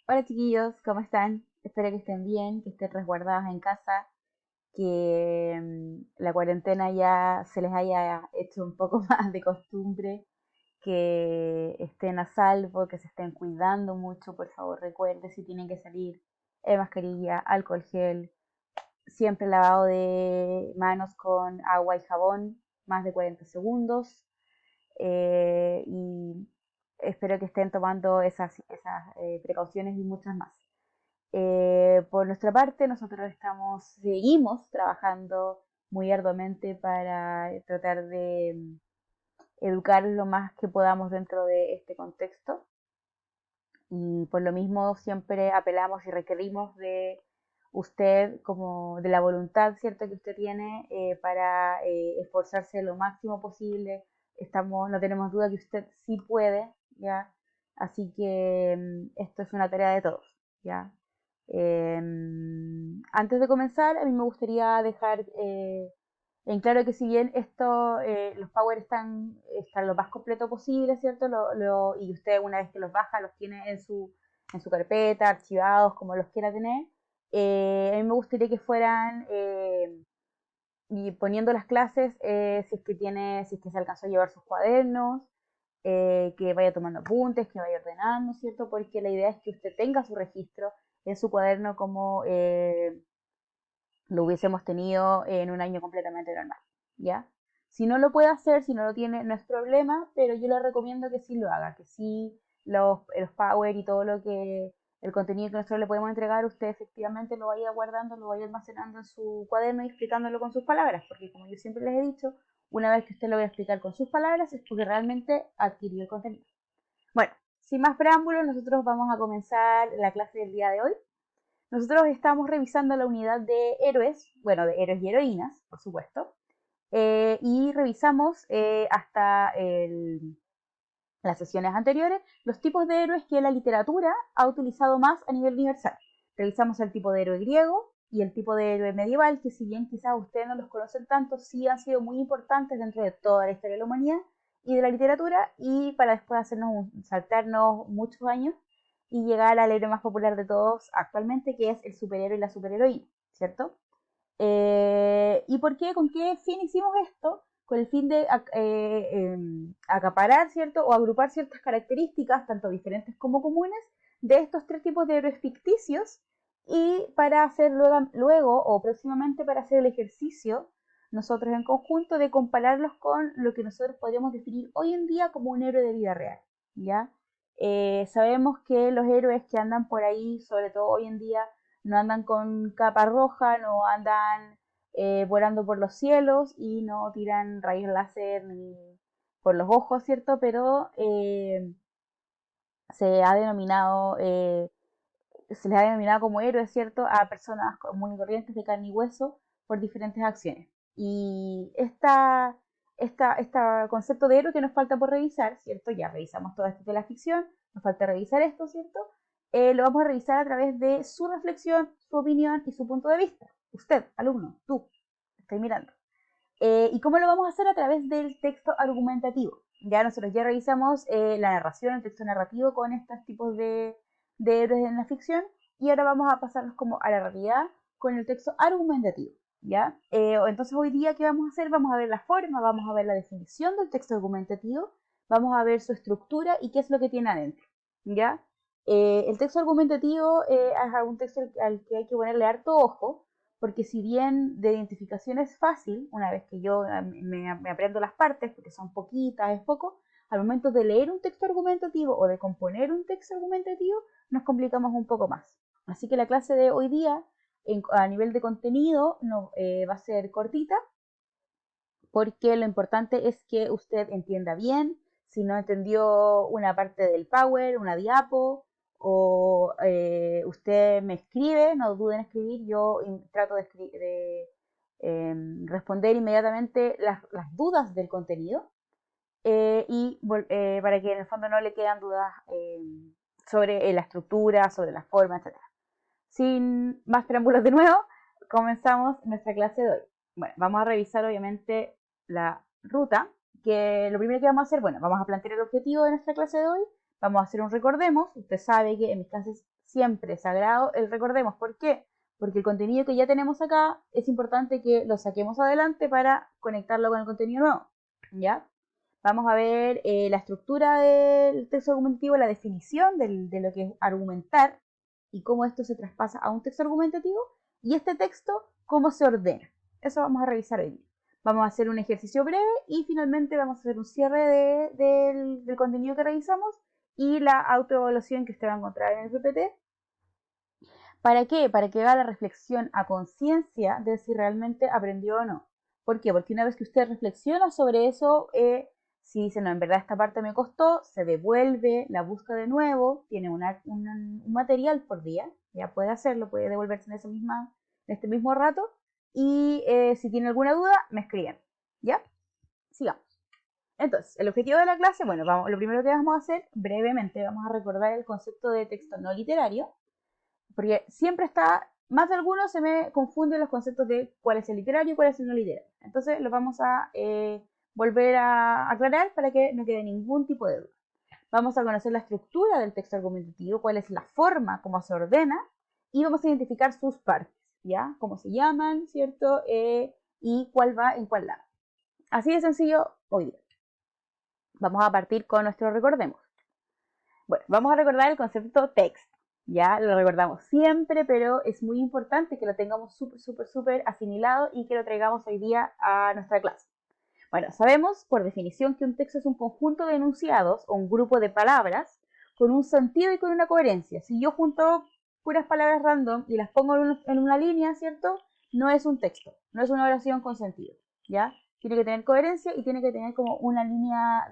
Hola chiquillos, ¿cómo están? Espero que estén bien, que estén resguardados en casa, que la cuarentena ya se les haya hecho un poco más de costumbre, que estén a salvo, que se estén cuidando mucho. Por favor, recuerden si tienen que salir, mascarilla, alcohol gel, siempre lavado de manos con agua y jabón, más de 40 segundos. Y espero que estén tomando esas precauciones y muchas más. Por nuestra parte, nosotros seguimos trabajando muy arduamente para tratar de educar lo más que podamos dentro de este contexto. Y por lo mismo siempre apelamos y requerimos de usted, como de la voluntad, ¿cierto?, que usted tiene para esforzarse lo máximo posible. No tenemos duda que usted sí puede, ¿ya? Así que esto es una tarea de todos, ¿ya? Antes de comenzar, a mí me gustaría dejar en claro que si bien los Power están lo más completo posible, ¿cierto? Y usted una vez que los baja, los tiene en su carpeta, archivados, como los quiera tener. A mí me gustaría que fueran y poniendo las clases, si es que se alcanzó a llevar sus cuadernos, que vaya tomando apuntes, que vaya ordenando, ¿cierto? Porque la idea es que usted tenga su registro en su cuaderno como lo hubiésemos tenido en un año completamente normal, ¿ya? Si no lo puede hacer, si no lo tiene, no es problema, pero yo le recomiendo que sí lo haga, que sí los Power y todo el contenido que nosotros le podemos entregar, usted efectivamente lo vaya guardando, lo vaya almacenando en su cuaderno y explicándolo con sus palabras, porque como yo siempre les he dicho, una vez que usted lo va a explicar con sus palabras es porque realmente adquirió el contenido. Bueno, sin más preámbulos, nosotros vamos a comenzar la clase del día de hoy. Nosotros estamos revisando la unidad de héroes, bueno, de héroes y heroínas, por supuesto, y revisamos las sesiones anteriores los tipos de héroes que la literatura ha utilizado más a nivel universal. Revisamos el tipo de héroe griego y el tipo de héroe medieval, que si bien quizás ustedes no los conocen tanto, sí han sido muy importantes dentro de toda la historia de la humanidad y de la literatura, y para después saltarnos muchos años y llegar al héroe más popular de todos actualmente, que es el superhéroe y la superheroína, ¿cierto? ¿Y por qué? ¿Con qué fin hicimos esto? Con el fin de acaparar, ¿cierto? O agrupar ciertas características, tanto diferentes como comunes, de estos tres tipos de héroes ficticios, y para hacer luego o próximamente para hacer el ejercicio, nosotros en conjunto, de compararlos con lo que nosotros podríamos definir hoy en día como un héroe de vida real, ¿ya? Sabemos que los héroes que andan por ahí, sobre todo hoy en día, no andan con capa roja, no andan volando por los cielos y no tiran rayos láser ni por los ojos, ¿cierto? Pero se ha denominado, se les ha denominado como héroes, ¿cierto? A personas muy corrientes de carne y hueso por diferentes acciones. Y este concepto de héroe que nos falta por revisar, ¿cierto? Ya revisamos todo esto de la ficción, nos falta revisar esto, ¿cierto? Lo vamos a revisar a través de su reflexión, su opinión y su punto de vista. Usted, alumno, tú, estoy mirando. ¿Y cómo lo vamos a hacer? A través del texto argumentativo. Ya nosotros ya revisamos la narración, el texto narrativo con estos tipos de héroes en la ficción, y ahora vamos a pasarnos como a la realidad con el texto argumentativo. ¿Ya? Entonces hoy día, ¿qué vamos a hacer? Vamos a ver la forma, vamos a ver la definición del texto argumentativo, vamos a ver su estructura y qué es lo que tiene adentro. ¿Ya? El texto argumentativo es un texto al que hay que ponerle harto ojo, porque si bien de identificación es fácil, una vez que yo me aprendo las partes, porque son poquitas, es poco, al momento de leer un texto argumentativo o de componer un texto argumentativo, nos complicamos un poco más. Así que la clase de hoy día, a nivel de contenido, no, va a ser cortita, porque lo importante es que usted entienda bien. Si no entendió una parte del Power, una diapo, o usted me escribe, no duden en escribir, yo trato de responder inmediatamente las dudas del contenido, para que en el fondo no le quedan dudas sobre la estructura, sobre la forma, etcétera. Sin más preámbulos de nuevo, comenzamos nuestra clase de hoy. Bueno, vamos a revisar obviamente la ruta, que lo primero que vamos a hacer, bueno, vamos a plantear el objetivo de nuestra clase de hoy, vamos a hacer un recordemos. Usted sabe que en mis clases siempre es sagrado el recordemos. ¿Por qué? Porque el contenido que ya tenemos acá es importante que lo saquemos adelante para conectarlo con el contenido nuevo, ¿ya? Vamos a ver la estructura del texto argumentativo, la definición de lo que es argumentar y cómo esto se traspasa a un texto argumentativo, y este texto, cómo se ordena. Eso vamos a revisar hoy día. Vamos a hacer un ejercicio breve y finalmente vamos a hacer un cierre del contenido que revisamos y la autoevaluación que usted va a encontrar en el PPT. ¿Para qué? Para que haga la reflexión a conciencia de si realmente aprendió o no. ¿Por qué? Porque una vez que usted reflexiona sobre eso, si dice, no, en verdad esta parte me costó, se devuelve, la busca de nuevo, tiene un material por día, ya puede hacerlo, puede devolverse en este mismo rato, y si tiene alguna duda, me escriben, ¿ya? Sigamos. Entonces, el objetivo de la clase, bueno, lo primero que vamos a hacer, brevemente, vamos a recordar el concepto de texto no literario, porque siempre más de algunos se me confunden los conceptos de cuál es el literario y cuál es el no literario. Entonces los vamos a volver a aclarar para que no quede ningún tipo de duda. Vamos a conocer la estructura del texto argumentativo, cuál es la forma, cómo se ordena, y vamos a identificar sus partes, ¿ya? Cómo se llaman, ¿cierto? Y cuál va en cuál lado. Así de sencillo hoy día. Vamos a partir con nuestro recordemos. Bueno, vamos a recordar el concepto text. Ya lo recordamos siempre, pero es muy importante que lo tengamos súper asimilado y que lo traigamos hoy día a nuestra clase. Bueno, sabemos por definición que un texto es un conjunto de enunciados o un grupo de palabras con un sentido y con una coherencia. Si yo junto puras palabras random y las pongo en una línea, ¿cierto? No es un texto, no es una oración con sentido, ¿ya? Tiene que tener coherencia y tiene que tener como una línea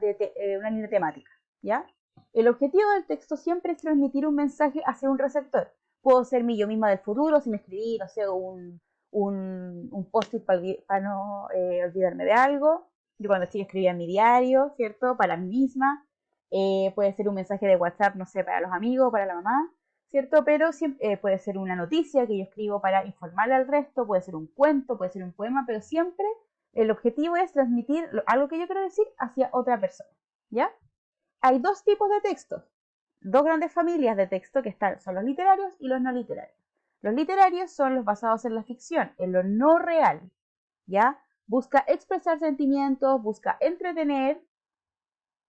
temática, ¿ya? El objetivo del texto siempre es transmitir un mensaje hacia un receptor. Puedo ser yo misma del futuro si me escribí, no sé, un post-it para no olvidarme de algo. Yo cuando chica escribía en mi diario, ¿cierto? Para mí misma. Puede ser un mensaje de WhatsApp, no sé, para los amigos, para la mamá, ¿cierto? Pero siempre, puede ser una noticia que yo escribo para informarle al resto, puede ser un cuento, puede ser un poema, pero siempre el objetivo es transmitir algo que yo quiero decir hacia otra persona, ¿ya? Hay dos tipos de textos, dos grandes familias de texto que son los literarios y los no literarios. Los literarios son los basados en la ficción, en lo no real, ¿ya? Busca expresar sentimientos, busca entretener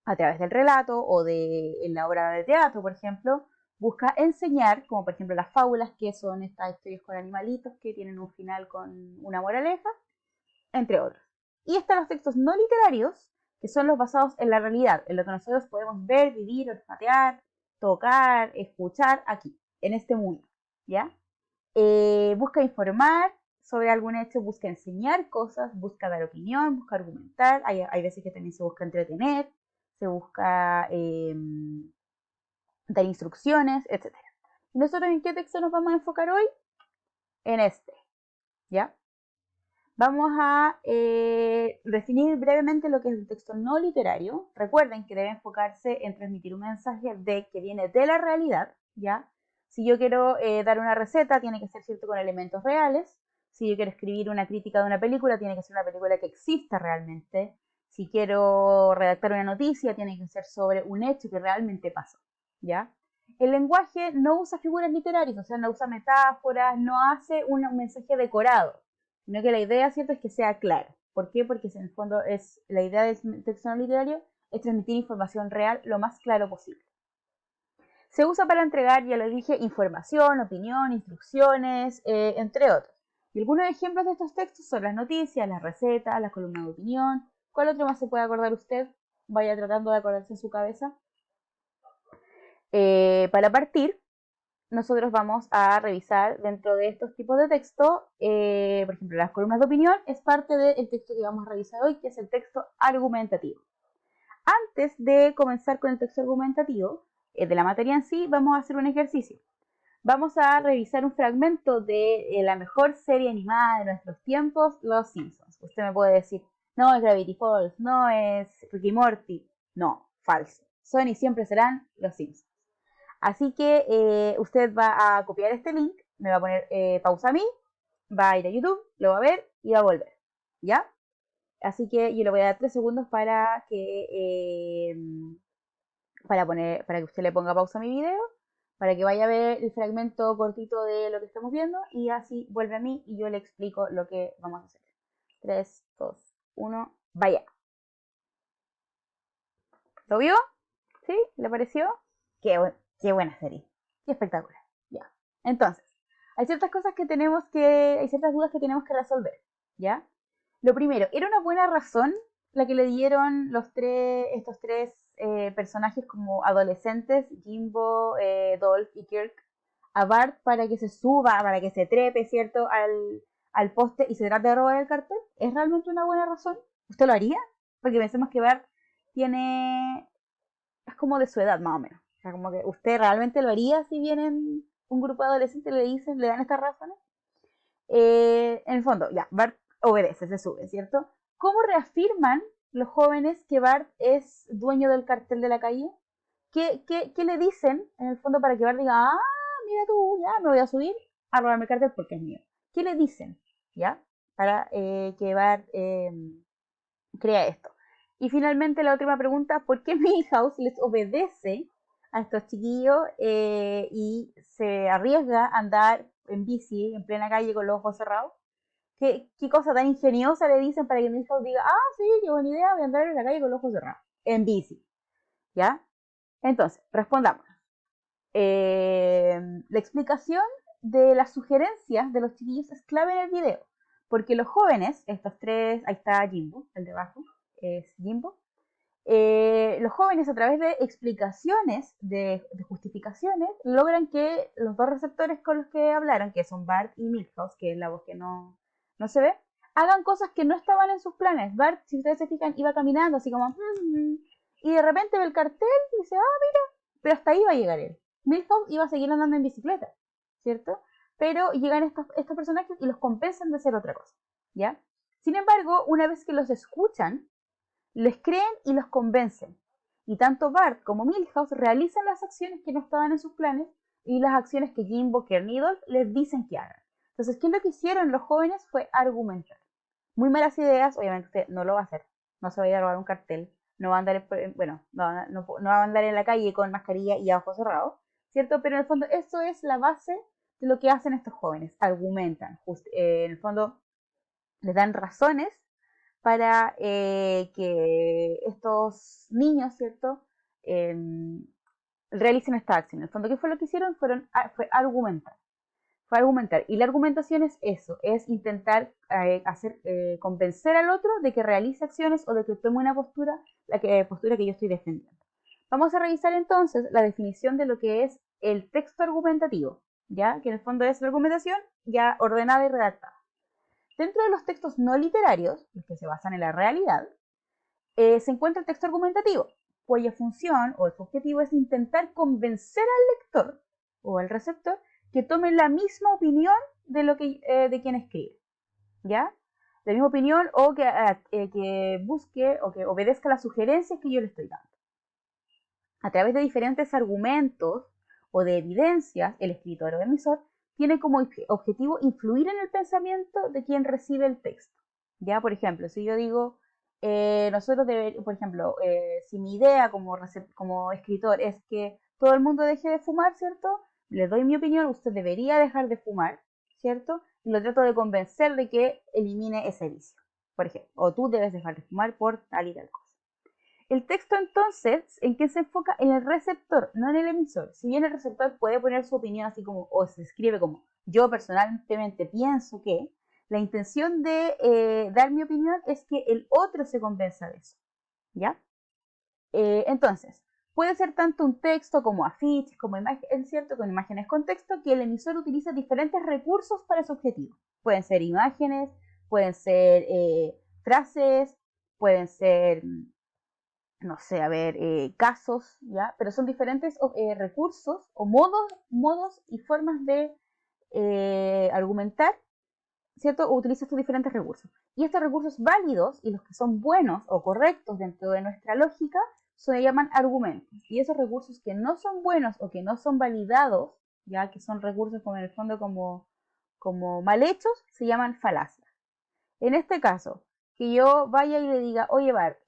a través del relato o en la obra de teatro, por ejemplo. Busca enseñar, como por ejemplo las fábulas, que son estas historias con animalitos que tienen un final con una moraleja, entre otros. Y están los textos no literarios, que son los basados en la realidad, en lo que nosotros podemos ver, vivir, olfatear, tocar, escuchar aquí, en este mundo, ¿ya? Busca informar sobre algún hecho, busca enseñar cosas, busca dar opinión, busca argumentar, hay veces que también se busca entretener, se busca dar instrucciones, etc. ¿Y nosotros en qué texto nos vamos a enfocar hoy? En este, ¿ya? Vamos a definir brevemente lo que es el texto no literario. Recuerden que debe enfocarse en transmitir un mensaje que viene de la realidad, ¿ya? Si yo quiero dar una receta, tiene que ser cierto con elementos reales. Si yo quiero escribir una crítica de una película, tiene que ser una película que exista realmente. Si quiero redactar una noticia, tiene que ser sobre un hecho que realmente pasó, ¿ya? El lenguaje no usa figuras literarias, o sea, no usa metáforas, no hace un mensaje decorado, sino que la idea, ¿cierto?, es que sea claro. ¿Por qué? Porque en el fondo la idea del texto no literario es transmitir información real lo más claro posible. Se usa para entregar, ya lo dije, información, opinión, instrucciones, entre otros. Y algunos ejemplos de estos textos son las noticias, las recetas, las columnas de opinión. ¿Cuál otro más se puede acordar usted? Vaya tratando de acordarse en su cabeza. Para partir, nosotros vamos a revisar dentro de estos tipos de texto, por ejemplo, las columnas de opinión es parte del texto que vamos a revisar hoy, que es el texto argumentativo. Antes de comenzar con el texto argumentativo, de la materia en sí, vamos a hacer un ejercicio. Vamos a revisar un fragmento de la mejor serie animada de nuestros tiempos, Los Simpsons. Usted me puede decir, no es Gravity Falls, no es Ricky Morty. No, falso. Son y siempre serán Los Simpsons. Así que usted va a copiar este link, me va a poner pausa a mí, va a ir a YouTube, lo va a ver y va a volver, ¿ya? Así que yo le voy a dar 3 segundos para que para que usted le ponga pausa a mi video, para que vaya a ver el fragmento cortito de lo que estamos viendo y así vuelve a mí y yo le explico lo que vamos a hacer. 3, 2, 1, vaya. ¿Lo vio? ¿Sí? ¿Le pareció? Qué buena serie. Qué espectacular. Ya. Entonces, hay ciertas cosas que tenemos que, hay ciertas dudas que tenemos que resolver. ¿Ya? Lo primero, ¿era una buena razón la que le dieron estos tres personajes como adolescentes, Jimbo, Dolph y Kirk, a Bart para que se suba, para que se trepe, ¿cierto?, al poste y se trate de robar el cartel? ¿Es realmente una buena razón? ¿Usted lo haría? Porque pensemos que Bart es como de su edad más o menos. O sea, como que usted realmente lo haría si vienen un grupo de adolescentes y le dan estas razones. En el fondo, ya, Bart obedece, se sube, ¿cierto? ¿Cómo reafirman los jóvenes que Bart es dueño del cartel de la calle? ¿Qué le dicen, en el fondo, para que Bart diga, ah, mira tú, ya, me voy a subir a robarme el cartel porque es mío? ¿Qué le dicen, ya? Para que Bart crea esto. Y finalmente la última pregunta, ¿por qué Milhouse les obedece a estos chiquillos y se arriesga a andar en bici en plena calle con los ojos cerrados? ¿Qué cosa tan ingeniosa le dicen para que Milhouse diga, ah, sí, qué buena idea, voy a andar en la calle con los ojos cerrados, en bici? ¿Ya? Entonces, respondamos. La explicación de las sugerencias de los chiquillos es clave en el video, porque los jóvenes, estos tres, ahí está Jimbo, el de abajo, es Jimbo, los jóvenes a través de explicaciones, de justificaciones, logran que los dos receptores con los que hablaron, que son Bart y Milhouse, que es la voz que no se ve, hagan cosas que no estaban en sus planes. Bart, si ustedes se fijan, iba caminando así como, y de repente ve el cartel y dice, ah, mira, pero hasta ahí va a llegar él. Milhouse iba a seguir andando en bicicleta, ¿cierto? Pero llegan estos personajes y los compensan de hacer otra cosa, ¿ya? Sin embargo, una vez que los escuchan, les creen y los convencen. Y tanto Bart como Milhouse realizan las acciones que no estaban en sus planes y las acciones que Jimbo, Kern y Dolph les dicen que hagan. Entonces, ¿qué es lo que hicieron los jóvenes? Fue argumentar. Muy malas ideas, obviamente usted no lo va a hacer. No se va a ir a robar un cartel, no va a andar, no va a andar en la calle con mascarilla y a ojos cerrados, ¿cierto? Pero en el fondo eso es la base de lo que hacen estos jóvenes. Argumentan. En el fondo les dan razones para que estos niños, ¿cierto?, eh, realicen esta acción. En el fondo, ¿qué fue lo que hicieron? Fue argumentar. Fue argumentar. Y la argumentación es eso, es intentar convencer al otro de que realice acciones o de que tome una postura, postura que yo estoy defendiendo. Vamos a revisar entonces la definición de lo que es el texto argumentativo, ¿ya? Que en el fondo es la argumentación ya ordenada y redactada. Dentro de los textos no literarios, los que se basan en la realidad, se encuentra el texto argumentativo, cuya función o su objetivo es intentar convencer al lector o al receptor que tome la misma opinión de quien escribe, ¿ya? La misma opinión o que busque o que obedezca las sugerencias que yo le estoy dando. A través de diferentes argumentos o de evidencias, el escritor o el emisor tiene como objetivo influir en el pensamiento de quien recibe el texto. Ya, por ejemplo, si yo digo, por ejemplo, si mi idea como escritor es que todo el mundo deje de fumar, ¿cierto? Le doy mi opinión, usted debería dejar de fumar, ¿cierto? Y lo trato de convencer de que elimine ese vicio, por ejemplo. O tú debes dejar de fumar por tal y tal cosa. El texto entonces, ¿en qué se enfoca? En el receptor, no en el emisor. Si bien el receptor puede poner su opinión así como, o se escribe como, yo personalmente pienso que, la intención de dar mi opinión es que el otro se convenza de eso, ¿ya? Entonces, puede ser tanto un texto como afiches, como imágenes, es cierto, con imágenes con texto, que el emisor utiliza diferentes recursos para su objetivo. Pueden ser imágenes, pueden ser frases, pueden ser no sé, a ver, casos, ¿ya? Pero son diferentes recursos o modos y formas de argumentar, ¿cierto? O utiliza estos diferentes recursos. Y estos recursos válidos y los que son buenos o correctos dentro de nuestra lógica se llaman argumentos. Y esos recursos que no son buenos o que no son validados, ya que son recursos como en el fondo como mal hechos, se llaman falacias. En este caso, que yo vaya y le diga, oye Bart,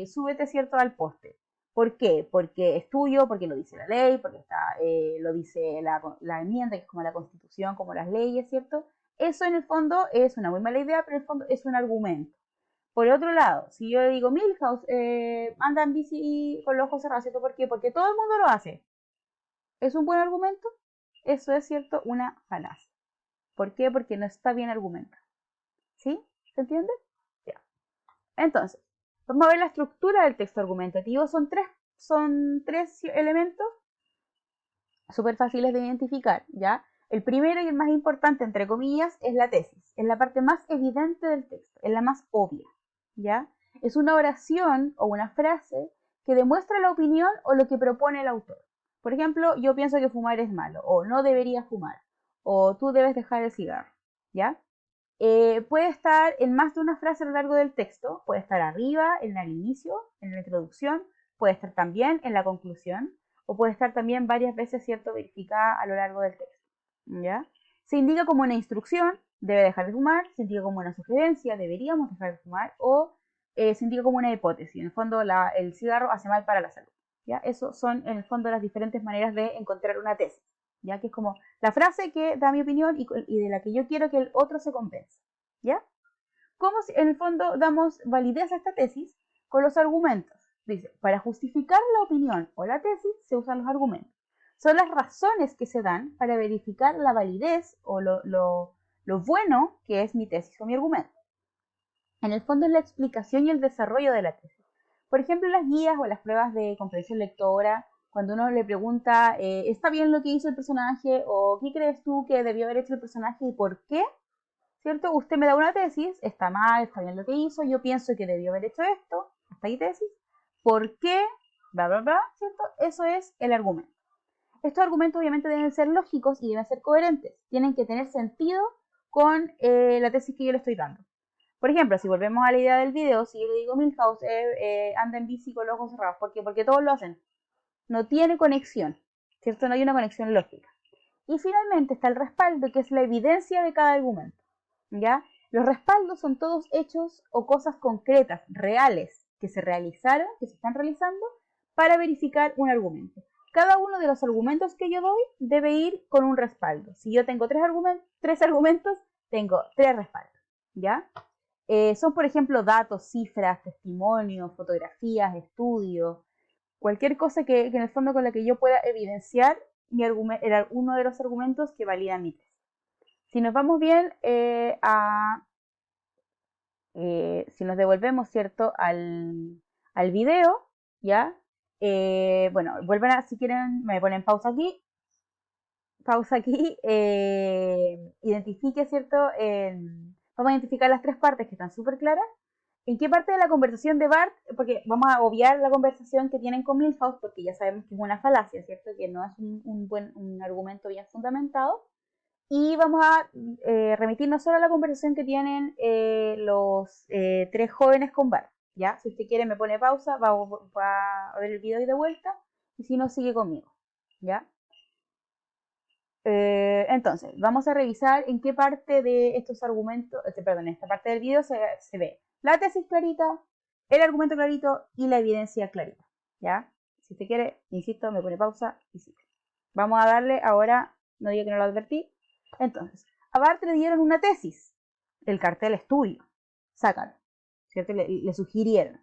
súbete, ¿cierto?, al poste. ¿Por qué? Porque es tuyo, porque lo dice la ley, porque lo dice la enmienda, que es como la constitución, como las leyes, ¿cierto? Eso en el fondo es una muy mala idea, pero en el fondo es un argumento. Por el otro lado, si yo le digo, Milhouse, anda en bici con los ojos cerrados, ¿cierto? ¿Por qué? Porque todo el mundo lo hace. ¿Es un buen argumento? Eso es, ¿cierto? Una falacia. ¿Por qué? Porque no está bien argumentado. ¿Sí? ¿Se entiende? Ya. Entonces, vamos a ver la estructura del texto argumentativo. Son tres elementos súper fáciles de identificar, ¿ya? El primero y el más importante, entre comillas, es la tesis. Es la parte más evidente del texto, es la más obvia, ¿ya? Es una oración o una frase que demuestra la opinión o lo que propone el autor. Por ejemplo, yo pienso que fumar es malo, o no deberías fumar, o tú debes dejar el cigarro, ¿ya? Puede estar en más de una frase a lo largo del texto, puede estar arriba, en el inicio, en la introducción, puede estar también en la conclusión, o puede estar también varias veces, ¿cierto?, verificada a lo largo del texto, ¿ya? Se indica como una instrucción, debe dejar de fumar, se indica como una sugerencia, deberíamos dejar de fumar, o se indica como una hipótesis, en el fondo el cigarro hace mal para la salud, ¿ya? Eso son, en el fondo, las diferentes maneras de encontrar una tesis, ¿ya? Que es como la frase que da mi opinión y de la que yo quiero que el otro se convenza, ¿ya? ¿Cómo en el fondo damos validez a esta tesis? Con los argumentos. Dice, para justificar la opinión o la tesis se usan los argumentos. Son las razones que se dan para verificar la validez o lo bueno que es mi tesis o mi argumento. En el fondo es la explicación y el desarrollo de la tesis. Por ejemplo, las guías o las pruebas de comprensión lectora, cuando uno le pregunta, ¿está bien lo que hizo el personaje? ¿O qué crees tú que debió haber hecho el personaje y por qué? ¿Cierto? Usted me da una tesis, está mal, está bien lo que hizo, yo pienso que debió haber hecho esto, está ahí tesis, ¿por qué? Bla, bla, bla, ¿cierto? Eso es el argumento. Estos argumentos obviamente deben ser lógicos y deben ser coherentes, tienen que tener sentido con la tesis que yo le estoy dando. Por ejemplo, si volvemos a la idea del video, si yo le digo Milhouse anda en bici con los ojos cerrados, ¿por qué? Porque todos lo hacen. No tiene conexión, ¿cierto? No hay una conexión lógica. Y finalmente está el respaldo, que es la evidencia de cada argumento, ¿ya? Los respaldos son todos hechos o cosas concretas, reales, que se realizaron, que se están realizando, para verificar un argumento. Cada uno de los argumentos que yo doy debe ir con un respaldo. Si yo tengo tres argumentos, tengo tres respaldos, ¿ya? Son, por ejemplo, datos, cifras, testimonios, fotografías, estudios, cualquier cosa que en el fondo con la que yo pueda evidenciar uno de los argumentos que valida mi tesis. Si nos vamos bien si nos devolvemos, ¿cierto?, al video, ¿ya? Bueno, vuelven si quieren, me ponen pausa aquí, identifique, ¿cierto? Vamos a identificar las tres partes que están súper claras. ¿En qué parte de la conversación de Bart? Porque vamos a obviar la conversación que tienen con Milhouse, porque ya sabemos que es una falacia, ¿cierto? Que no es un argumento bien fundamentado. Y vamos a remitirnos solo a la conversación que tienen los tres jóvenes con Bart, ¿ya? Si usted quiere me pone pausa, va a ver el video y de vuelta, y si no, sigue conmigo, ¿ya? Entonces, vamos a revisar en qué parte de estos argumentos, perdón, en esta parte del video se ve la tesis clarita, el argumento clarito y la evidencia clarita, ¿ya? Si usted quiere, insisto, me pone pausa y sigue. Vamos a darle ahora, no diga que no lo advertí. Entonces, a Bart le dieron una tesis, el cartel es tuyo, sácalo, ¿cierto? Le sugirieron.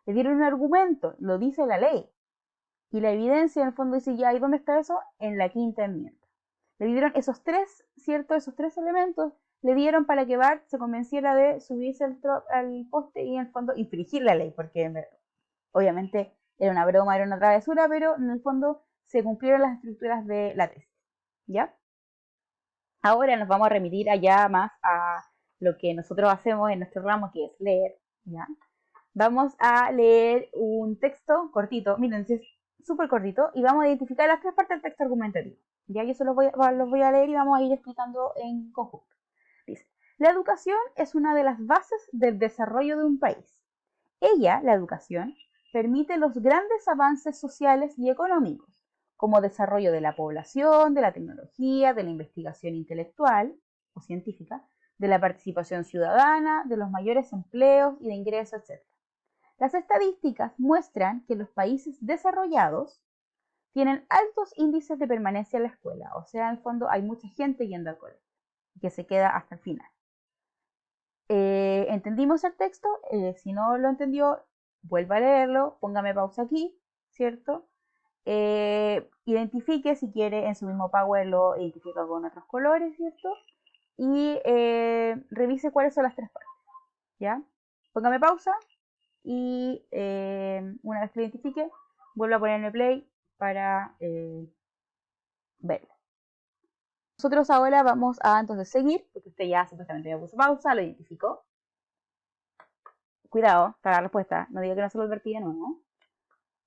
Le dieron un argumento, lo dice la ley. Y la evidencia en el fondo dice, ya, ¿y dónde está eso? En la quinta enmienda. Le dieron esos tres, ¿cierto? Esos tres elementos le dieron para que Bart se convenciera de subirse al poste y en el fondo infringir la ley, porque obviamente era una broma, era una travesura, pero en el fondo se cumplieron las estructuras de la tesis, ¿ya? Ahora nos vamos a remitir allá más a lo que nosotros hacemos en nuestro ramo, que es leer, ¿ya? Vamos a leer un texto cortito, miren, es súper cortito, y vamos a identificar las tres partes del texto argumentativo. Ya yo se los voy a leer y vamos a ir explicando en conjunto. Dice, la educación es una de las bases del desarrollo de un país. Ella, la educación, permite los grandes avances sociales y económicos, como desarrollo de la población, de la tecnología, de la investigación intelectual o científica, de la participación ciudadana, de los mayores empleos y de ingresos, etc. Las estadísticas muestran que los países desarrollados tienen altos índices de permanencia en la escuela, o sea, en el fondo hay mucha gente yendo al colegio, que se queda hasta el final. ¿Entendimos el texto? Si no lo entendió, vuelva a leerlo, póngame pausa aquí, ¿cierto? Identifique si quiere en su mismo Power, lo identifica con otros colores, ¿cierto? Y revise cuáles son las tres partes, ¿ya? Póngame pausa y una vez que lo identifique, vuelva a ponerme play para verlo. Nosotros ahora vamos a entonces seguir, porque usted ya supuestamente me puso pausa, lo identificó. Cuidado, está la respuesta, no diga que no se lo advertí de nuevo.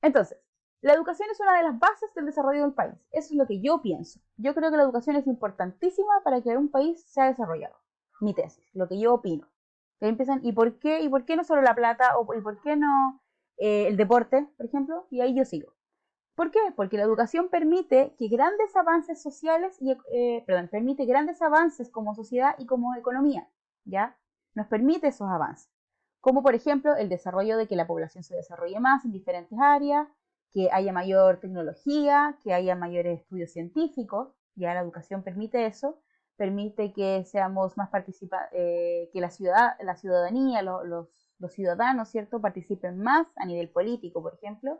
Entonces, la educación es una de las bases del desarrollo del país. Eso es lo que yo pienso. Yo creo que la educación es importantísima para que un país sea desarrollado. Mi tesis, lo que yo opino. Que empiezan, ¿y por qué? ¿Y por qué no solo la plata? ¿Y por qué no el deporte, por ejemplo? Y ahí yo sigo. ¿Por qué? Porque la educación permite que grandes avances sociales permite grandes avances como sociedad y como economía, ¿ya? Nos permite esos avances. Como por ejemplo el desarrollo de que la población se desarrolle más en diferentes áreas, que haya mayor tecnología, que haya mayores estudios científicos, ya la educación permite eso, permite que seamos más que la ciudadanía, los ciudadanos, ¿cierto?, participen más a nivel político, por ejemplo,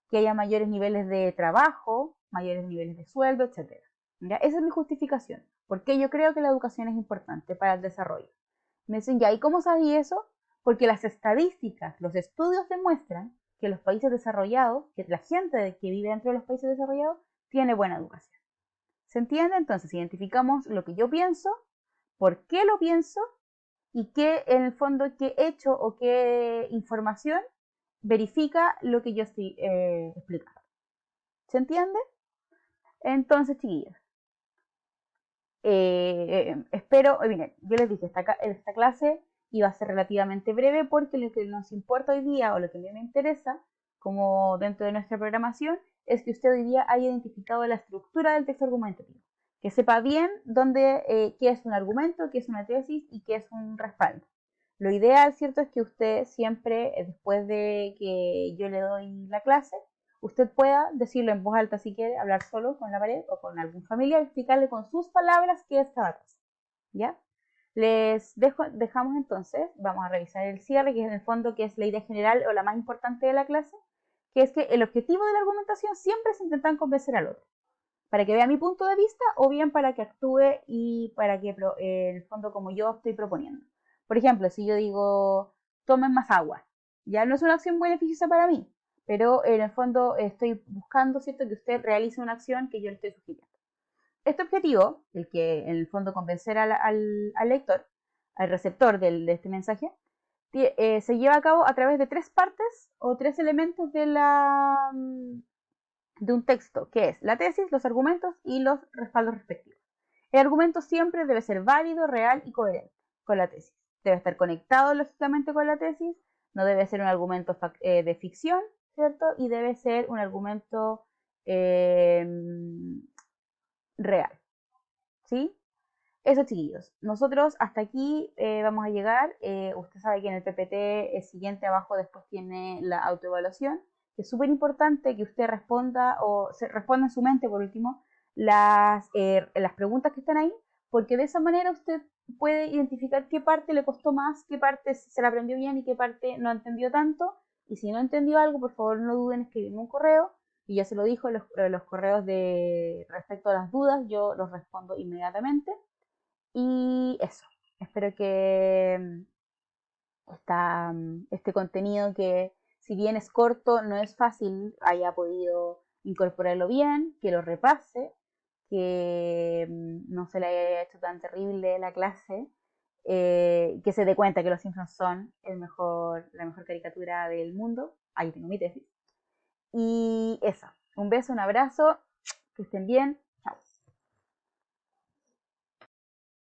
que haya mayores niveles de trabajo, mayores niveles de sueldo, etc. ¿Ya? Esa es mi justificación. Porque yo creo que la educación es importante para el desarrollo. Me dicen, ya, ¿y cómo sabí eso? Porque las estadísticas, los estudios demuestran que los países desarrollados, que la gente que vive dentro de los países desarrollados, tiene buena educación. ¿Se entiende? Entonces identificamos lo que yo pienso, por qué lo pienso y qué, en el fondo, qué hecho o qué información verifica lo que yo estoy explicando. ¿Se entiende? Entonces, chiquillos, espero, miren, yo les dije, esta clase iba a ser relativamente breve porque lo que nos importa hoy día o lo que a mí me interesa, como dentro de nuestra programación, es que usted hoy día haya identificado la estructura del texto argumentativo, que sepa bien qué es un argumento, qué es una tesis y qué es un respaldo. Lo ideal, ¿cierto?, es que usted siempre, después de que yo le doy la clase, usted pueda decirlo en voz alta si quiere, hablar solo con la pared o con algún familiar, explicarle con sus palabras qué es cada cosa. ¿Ya? Dejamos entonces, vamos a revisar el cierre, que es en el fondo que es la idea general o la más importante de la clase, que es que el objetivo de la argumentación siempre es intentar convencer al otro, para que vea mi punto de vista o bien para que actúe y para que en el fondo como yo estoy proponiendo. Por ejemplo, si yo digo, tomen más agua, ya no es una acción beneficiosa para mí, pero en el fondo estoy buscando, ¿cierto?, que usted realice una acción que yo le estoy sugiriendo. Este objetivo, el que en el fondo convencer al lector, al receptor de este mensaje, se lleva a cabo a través de tres partes o tres elementos de un texto, que es la tesis, los argumentos y los respaldos respectivos. El argumento siempre debe ser válido, real y coherente con la tesis. Debe estar conectado lógicamente con la tesis, no debe ser un argumento de ficción, ¿cierto? Y debe ser un argumento real, ¿sí? Eso, chiquillos. Nosotros hasta aquí vamos a llegar. Usted sabe que en el PPT el siguiente abajo después tiene la autoevaluación, que es súper importante que usted responda o responda en su mente, por último, las preguntas que están ahí, porque de esa manera usted puede identificar qué parte le costó más, qué parte se la aprendió bien y qué parte no entendió tanto. Y si no entendió algo, por favor no duden en escribirme un correo. Y ya se lo dijo, los correos respecto a las dudas, yo los respondo inmediatamente. Y eso, espero que este contenido, que si bien es corto, no es fácil, haya podido incorporarlo bien, que lo repase, que no se le haya hecho tan terrible la clase, que se dé cuenta que los Simpsons son la mejor caricatura del mundo. Ahí tengo mi tesis. Y eso, un beso, un abrazo, que estén bien.